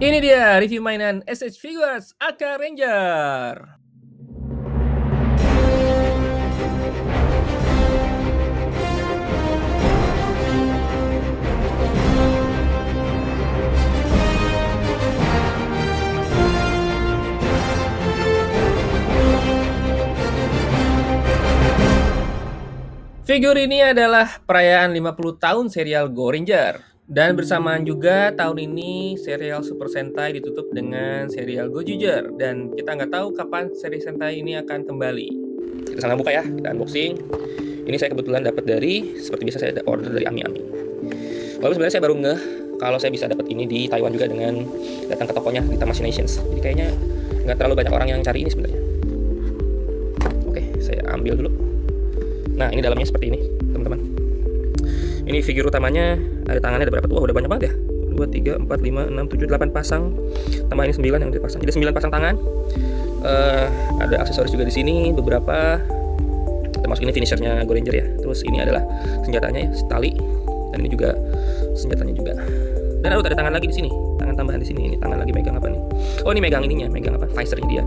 Ini dia review mainan SH Figures Aka Ranger. Figur ini adalah perayaan 50 tahun serial Go Ranger. Dan bersamaan juga tahun ini serial Super Sentai ditutup dengan serial Gojuger. Dan kita nggak tahu kapan seri Sentai ini akan kembali. Kita sama buka ya, kita unboxing. Ini saya kebetulan dapat dari, seperti biasa saya order dari Ami Ami. Lalu sebenarnya saya baru ngeh kalau saya bisa dapat ini di Taiwan juga dengan datang ke tokonya di Tamashinations. Jadi kayaknya nggak terlalu banyak orang yang cari ini sebenarnya. Oke, saya ambil dulu. Nah, ini dalamnya seperti ini, teman-teman. Ini figur utamanya, ada tangannya ada berapa tuh? Wah, udah banyak banget ya. 2, 3, 4, 5, 6, 7, 8 pasang. Tambah ini 9 yang dipasang. Jadi 9 pasang tangan. Ada aksesoris juga di sini, beberapa. Termasuk ini finishernya Go Ranger ya. Terus ini adalah senjatanya ya, tali. Dan ini juga senjatanya juga. Dan ada tangan lagi di sini. Tangan tambahan di sini. Ini tangan lagi megang apa nih? Oh, ini megang ininya, megang apa? Visornya dia.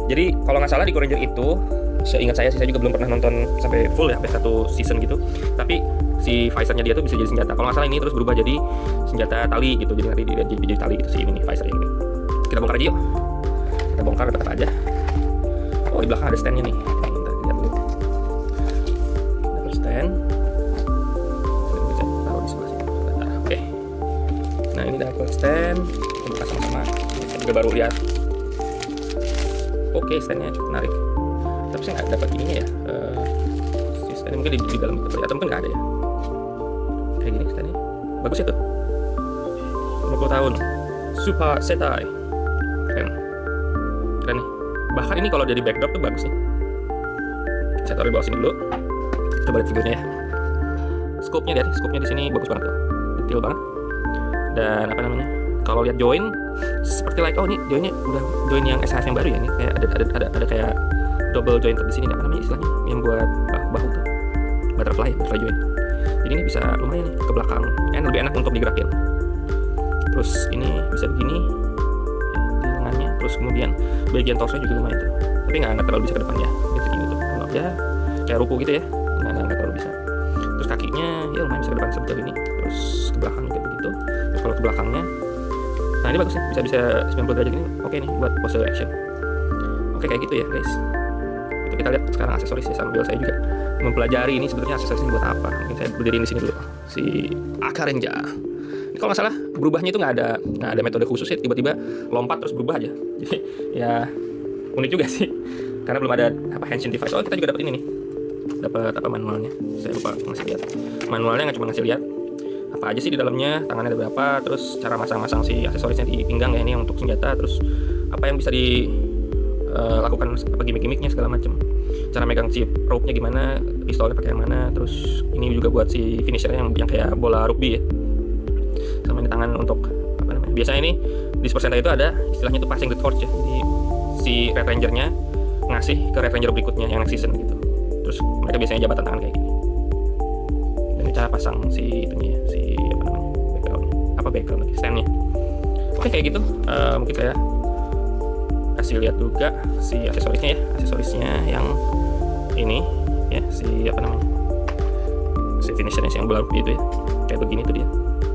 Jadi kalau nggak salah di Go Ranger itu, seingat saya sih, saya juga belum pernah nonton sampai full ya, sampai satu season gitu. Tapi si visornya dia tuh bisa jadi senjata. Kalau nggak salah ini terus berubah jadi senjata tali gitu. Jadi nanti dia jadi tali gitu sih ini nih, visornya ini. Kita bongkar aja yuk. Kita bongkar dapat apa aja. Oh, di belakang ada standnya nih. Kita lihat dulu. Dapat stand. Bisa taruh di sebelah sini. Bentar. Oke. Nah, ini dapat stand. Kita buka sama-sama. Saya juga baru lihat. Oke, standnya cukup menarik. Tapi saya nggak dapat ininya ya, si stand mungkin di dalam itu atau mungkin nggak ada ya, kayak gini standnya bagus ya tuh. 50 tahun Super Sentai, keren nih. Bahkan ini kalau jadi backdrop tuh bagus nih. Saya taruh di bawah sini dulu. Coba lihat figurnya ya. Scope-nya lihat, scope-nya di sini bagus banget tuh, detail banget. Dan apa namanya, kalau lihat join seperti oh ini joinnya udah join yang SHF yang baru ya. Ini kayak ada kayak double joint di sini, apa namanya istilahnya, yang buat bahu tuh, butterfly joint. Jadi ini bisa lumayan nih ke belakang, lebih enak untuk digerakin. Terus ini bisa begini ya, di lengannya. Terus kemudian bagian torso juga lumayan tuh, tapi nggak terlalu bisa ke depan ya, jadi segini tuh. Kalau ya kayak ruku gitu ya, nggak terlalu bisa. Terus kakinya ya lumayan bisa ke depan sejauh ini. Terus ke belakang juga begitu. Terus kalau ke belakangnya, nah ini bagus ya, bisa 90 derajat ini. Oke nih buat pose action. Oke, kayak gitu ya guys. Kita lihat sekarang aksesorisnya sambil saya juga mempelajari ini sebenarnya aksesoris ini buat apa. Mungkin saya berdiri di sini dulu. Si Aka Ranger. Ini kalau nggak salah berubahnya itu nggak ada metode khusus ya, tiba-tiba lompat terus berubah aja. Jadi ya unik juga sih. Karena belum ada henshin device. Oh, kita juga dapat ini nih. Dapat manualnya. Saya lupa ngasih lihat. Manualnya nggak cuma ngasih lihat apa aja sih di dalamnya, tangannya ada berapa, terus cara masang-masang si aksesorisnya di pinggang ya, ini untuk senjata, terus apa yang bisa lakukan apa gimmick-gimmicknya segala macam, cara megang si rope-nya gimana, pistolnya pakai yang mana. Terus ini juga buat si finisher yang kayak bola rugby ya, sama ini tangan untuk apa namanya, biasanya ini di Super Sentai itu ada istilahnya itu passing the torch ya. Jadi si Red Ranger-nya ngasih ke Red Ranger berikutnya yang next season gitu. Terus mereka biasanya jabatan tangan kayak gini. Dan ini cara pasang si itunya ya, si apa namanya, background lagi, stand-nya. Oke, kayak gitu. Mungkin saya kasih lihat juga si aksesorisnya yang ini ya, si apa namanya, si finishernya yang bola itu ya, kayak begini tuh dia.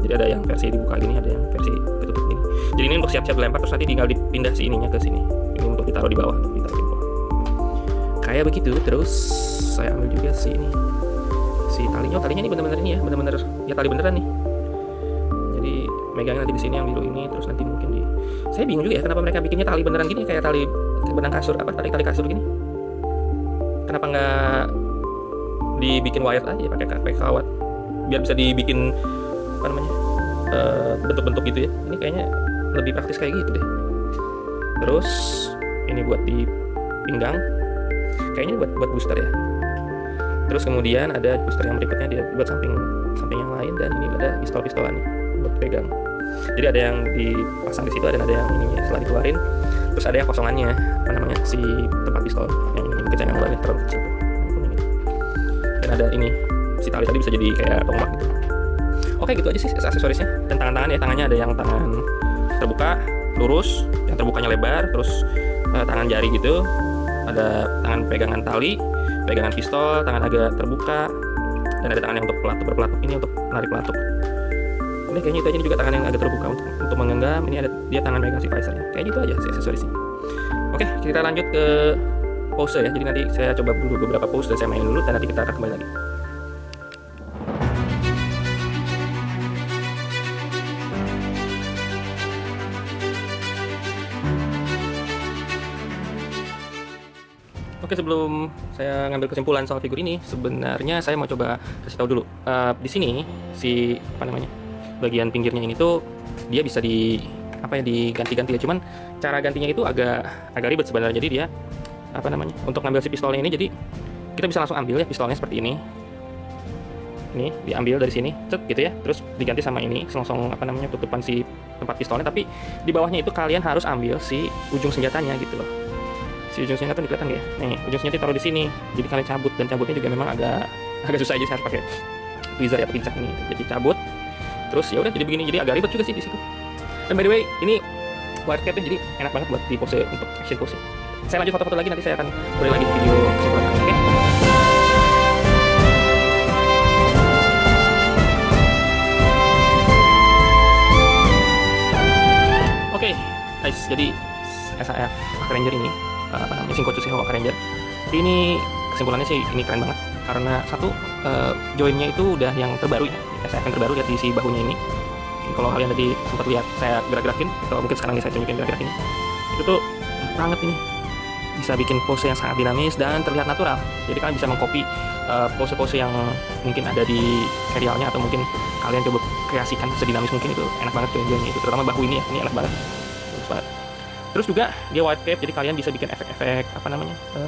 Jadi ada yang versi dibuka gini, ada yang versi ketutup gini. Jadi ini untuk siap-siap dilempar, terus nanti tinggal dipindah si ininya ke sini. Ini untuk ditaruh di bawah, kayak begitu. Terus saya ambil juga si ini, si talinya. Talinya ini bener-bener ini ya, bener-bener ya tali beneran nih. Jadi megangnya nanti di sini yang biru ini, terus nanti mungkin saya bingung juga ya kenapa mereka bikinnya tali beneran gini, kayak tali benang kasur, tali kasur gini. Kenapa nggak dibikin wire aja pakai kawat, biar bisa dibikin apa namanya, bentuk-bentuk gitu ya. Ini kayaknya lebih praktis kayak gitu deh. Terus ini buat di pinggang, kayaknya buat booster ya. Terus kemudian ada booster yang berikutnya, dia buat samping yang lain. Dan ini ada pistol-pistolan nih buat pegang. Jadi ada yang dipasang di situ, ada yang ininya setelah dikeluarin. Terus ada yang kosongannya, apa namanya, si tempat pistol yang ini mungkin saya nggak ngeluarin, terlalu kecil tuh. Dan ada ini, si tali tadi bisa jadi kayak tombak gitu. Oke, gitu aja sih aksesorisnya. Dan tangannya ada yang tangan terbuka terbuka lurus, yang terbukanya lebar, terus tangan jari gitu, ada tangan pegangan tali, pegangan pistol, tangan agak terbuka, dan ada tangan yang untuk berpelatuk ini untuk menarik pelatuk. Ini kayaknya itu aja, ini juga tangan yang agak terbuka untuk menggenggam. Ini ada dia tangan megang si visornya. Kayak gitu aja sih aksesorisnya. Oke, kita lanjut ke pose ya. Jadi nanti saya coba dulu beberapa pose dan saya mainin dulu, dan nanti kita akan kembali lagi. Oke, sebelum saya ngambil kesimpulan soal figur ini, sebenarnya saya mau coba kasih tahu dulu. Di sini si bagian pinggirnya ini tuh dia bisa diganti-ganti ya. Cuman cara gantinya itu agak ribet sebenarnya. Jadi dia untuk ngambil si pistolnya ini, jadi kita bisa langsung ambil ya pistolnya seperti ini. Ini diambil dari sini, cet gitu ya. Terus diganti sama ini, selongsong tutupan si tempat pistolnya. Tapi di bawahnya itu kalian harus ambil si ujung senjatanya gitu loh. Si ujung senjata kelihatan ya. Nih, ujung senjata taruh di sini. Jadi kalian cabut, dan cabutnya juga memang agak susah aja, saya harus pakai tweezer ya, pincak ini. Jadi cabut. Terus ya udah jadi begini. Jadi agak ribet juga sih di situ. Dan by the way, ini wire cap jadi enak banget buat di pose untuk action pose. Saya lanjut foto-foto lagi, nanti saya akan mulai lagi video kesimpulan. Oke, guys, jadi SAF Ranger ini Shinkotsu Seiho Ranger ini, kesimpulannya sih ini keren banget karena satu, joinnya itu udah yang terbaru ya, SAF yang terbaru, lihat di si bahunya ini. Kalau kalian tadi sempat lihat saya gerak-gerakin, atau mungkin sekarang saya tunjukin gerak-gerakin, itu tuh banget ini, bisa bikin pose yang sangat dinamis dan terlihat natural. Jadi kalian bisa mengcopy pose-pose yang mungkin ada di serialnya, atau mungkin kalian coba kreasikan sedinamis mungkin. Itu enak banget join-joinnya itu, terutama bahu ini ya, ini enak banget, bagus banget. Terus juga dia wide cap, jadi kalian bisa bikin efek-efek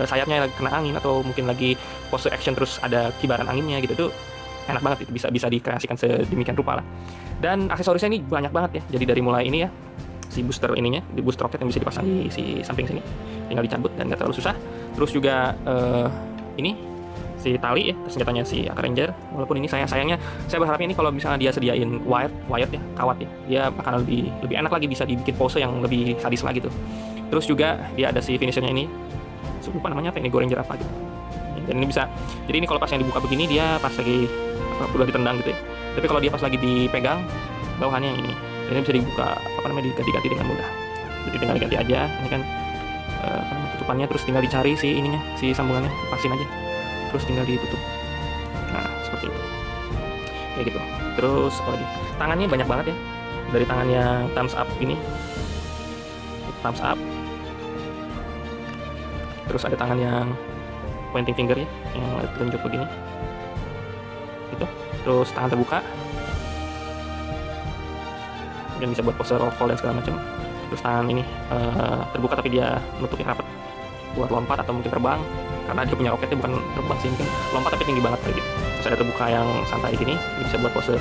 sayapnya lagi kena angin, atau mungkin lagi pose action terus ada kibaran anginnya gitu. Tuh enak banget, itu bisa dikreasikan sedemikian rupa lah. Dan aksesorisnya ini banyak banget ya. Jadi dari mulai ini ya, si booster ininya, di booster roket yang bisa dipasang di si samping sini, tinggal dicabut dan nggak terlalu susah. Terus juga ini si tali ya, senjatanya si Ranger. Walaupun ini sayangnya saya berharapnya ini kalau misalnya dia sediain wired ya, kawat ya, dia akan lebih enak lagi, bisa dibikin pose yang lebih sadis lagi tuh. Terus juga dia ada si finishernya ini, lupa namanya apa ini, Ranger apa gitu. Dan ini bisa, jadi ini kalau pas yang dibuka begini, dia pas lagi udah ditendang gitu ya. Tapi kalau dia pas lagi dipegang, bawahannya yang ini, dan ini bisa dibuka diganti-ganti dengan mudah. Jadi tinggal diganti aja, ini kan tutupannya, terus tinggal dicari si ininya, si sambungannya, pasin aja, terus tinggal ditutup. Nah, seperti itu. Kayak gitu. Terus apa lagi? Tangannya banyak banget ya. Dari tangan yang thumbs up ini. Thumbs up. Terus ada tangan yang pointing finger ya, yang telunjuk begini. Gitu. Terus tangan terbuka. Dan bisa buat pose roll call dan segala macam. Terus tangan ini terbuka tapi dia nutupnya rapat buat lompat atau mungkin terbang, karena dia punya roketnya bukan terbang sih, mungkin lompat tapi tinggi banget kayak gitu. Terus ada terbuka yang santai gini, ini bisa buat pose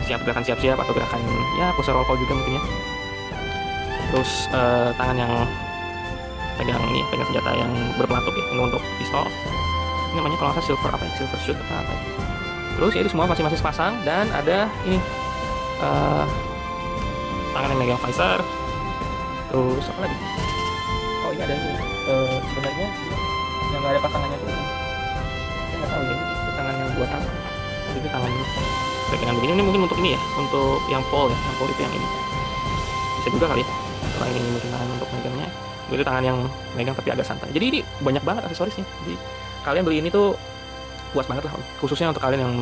gerakan siap-siap atau gerakan ya pose roll call juga mungkin ya. Terus tangan yang pegang senjata yang berpelatuk ya, ini untuk pistol. Ini namanya kalau nggak salah silver shoot apa ya. Terus ya itu semua masing-masing sepasang, dan ada ini tangan yang megang visor. Terus apa lagi? Oh ini ada ini sebenarnya yang nggak ada pasangannya tuh, saya nggak tahu ya itu tangan yang buat apa. Jadi tangan pegangan begini, ini mungkin untuk ini ya, untuk yang pole ya, yang pole itu yang ini bisa juga kali ya. Selain ini mungkin tangan untuk megangnya, itu tangan yang megang tapi agak santai. Jadi ini banyak banget aksesorisnya. Jadi kalian beli ini tuh puas banget lah, khususnya untuk kalian yang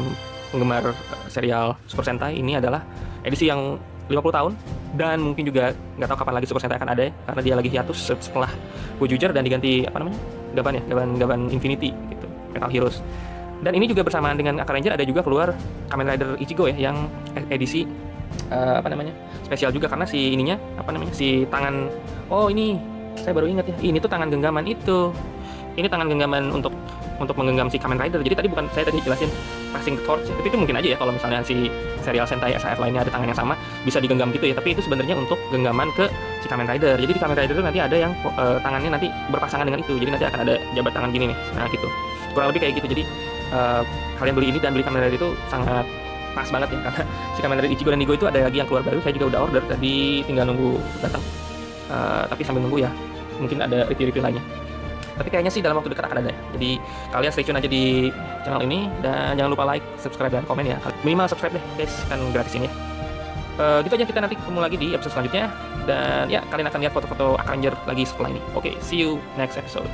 penggemar serial Super Sentai. Ini adalah edisi yang 50 tahun, dan mungkin juga nggak tahu kapan lagi Super Sentai akan ada ya, karena dia lagi hiatus setelah Gojuger dan diganti Gaban Infinity gitu, Metal Heroes. Dan ini juga bersamaan dengan Ranger ada juga keluar Kamen Rider Ichigo ya, yang edisi spesial juga, karena si ininya si tangan, oh ini saya baru ingat ya, ini tuh tangan genggaman itu. Ini tangan genggaman untuk menggenggam si Kamen Rider. Jadi tadi saya tadi jelasin passing torch, tapi itu mungkin aja ya kalau misalnya si serial Sentai SAF lainnya ada tangan yang sama bisa digenggam gitu ya, tapi itu sebenarnya untuk genggaman ke si Kamen Rider. Jadi di Kamen Rider itu nanti ada yang tangannya nanti berpasangan dengan itu, jadi nanti akan ada jabat tangan gini nih, nah gitu, kurang lebih kayak gitu. Jadi kalian beli ini dan beli Kamen Rider itu sangat pas banget ya, karena si Kamen Rider Ichigo dan Nigo itu ada lagi yang keluar baru. Saya juga udah order, tadi tinggal nunggu datang. Tapi sambil nunggu ya, mungkin ada review-review lainnya. Tapi kayaknya sih dalam waktu dekat akan ada ya. Jadi kalian stay tune aja di channel ini, dan jangan lupa like, subscribe, dan komen ya. Minimal subscribe deh guys, kan gratis ini ya. Gitu aja, kita nanti ketemu lagi di episode selanjutnya. Dan ya, kalian akan lihat foto-foto Avenger lagi setelah ini. Oke, see you next episode.